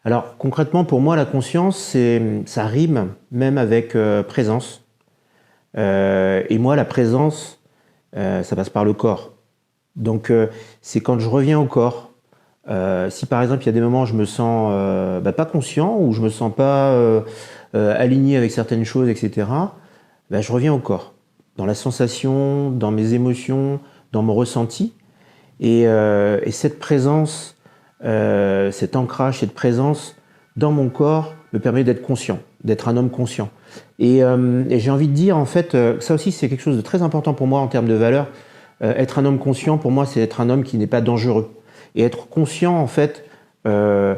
Alors concrètement, pour moi, la conscience, ça rime même avec présence. Et moi, la présence, ça passe par le corps. Donc c'est quand je reviens au corps. Si par exemple il y a des moments où je me sens pas conscient, ou je me sens pas aligné avec certaines choses, etc., je reviens au corps, dans la sensation, dans mes émotions, dans mon ressenti. Et cette présence, cet ancrage, cette présence dans mon corps me permet d'être conscient, d'être un homme conscient. Et j'ai envie de dire, en fait, ça aussi c'est quelque chose de très important pour moi en termes de valeur. Être un homme conscient, pour moi, c'est être un homme qui n'est pas dangereux. Et être conscient, en fait, de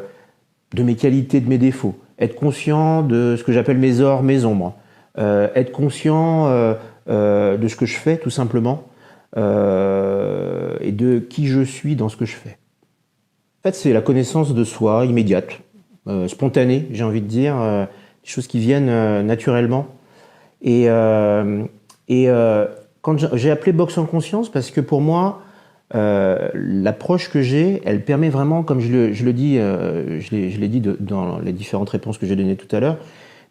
mes qualités, de mes défauts. Être conscient de ce que j'appelle mes ors, mes ombres. Être conscient de ce que je fais, tout simplement. Et de qui je suis dans ce que je fais. En fait, c'est la connaissance de soi immédiate, spontanée, j'ai envie de dire, des choses qui viennent naturellement. Et, quand j'ai appelé Boxe en conscience, parce que pour moi, l'approche que j'ai, elle permet vraiment, comme je le dis, je l'ai dit dans les différentes réponses que j'ai données tout à l'heure,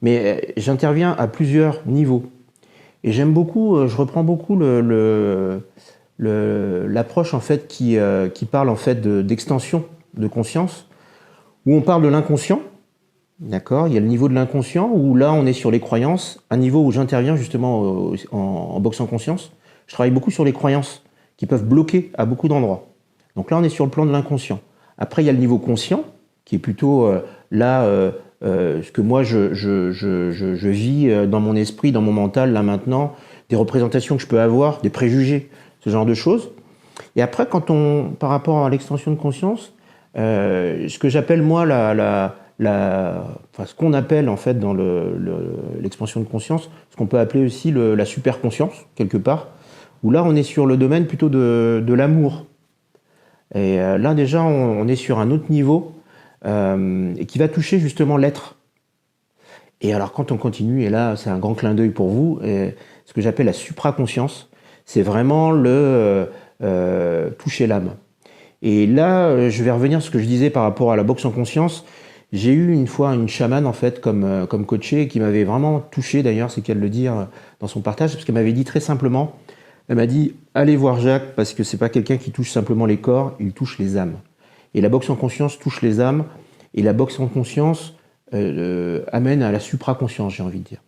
mais j'interviens à plusieurs niveaux. Et j'aime beaucoup, je reprends beaucoup l'approche en fait qui parle en fait d'extension de conscience, où on parle de l'inconscient, d'accord. Il y a le niveau de l'inconscient où là on est sur les croyances, un niveau où j'interviens justement en boxe en conscience. Je travaille beaucoup sur les croyances qui peuvent bloquer à beaucoup d'endroits. Donc là on est sur le plan de l'inconscient. Après il y a le niveau conscient qui est plutôt ce que moi je vis dans mon esprit, dans mon mental là maintenant, des représentations que je peux avoir, des préjugés, ce genre de choses. Et après, par rapport à l'extension de conscience, ce que j'appelle moi ce qu'on appelle en fait dans l'expansion de conscience, ce qu'on peut appeler aussi la superconscience quelque part, où là on est sur le domaine plutôt de l'amour. Et là déjà on est sur un autre niveau et qui va toucher justement l'être. Et alors quand on continue, et là c'est un grand clin d'œil pour vous, ce que j'appelle la supraconscience, c'est vraiment toucher l'âme. Et là, je vais revenir sur ce que je disais par rapport à la boxe en conscience. J'ai eu une fois une chamane en fait comme coachée qui m'avait vraiment touché, d'ailleurs, c'est qu'elle le dit dans son partage, parce qu'elle m'avait dit très simplement, elle m'a dit « Allez voir Jacques, parce que c'est pas quelqu'un qui touche simplement les corps, il touche les âmes. » Et la boxe en conscience touche les âmes, et la boxe en conscience amène à la supraconscience, j'ai envie de dire.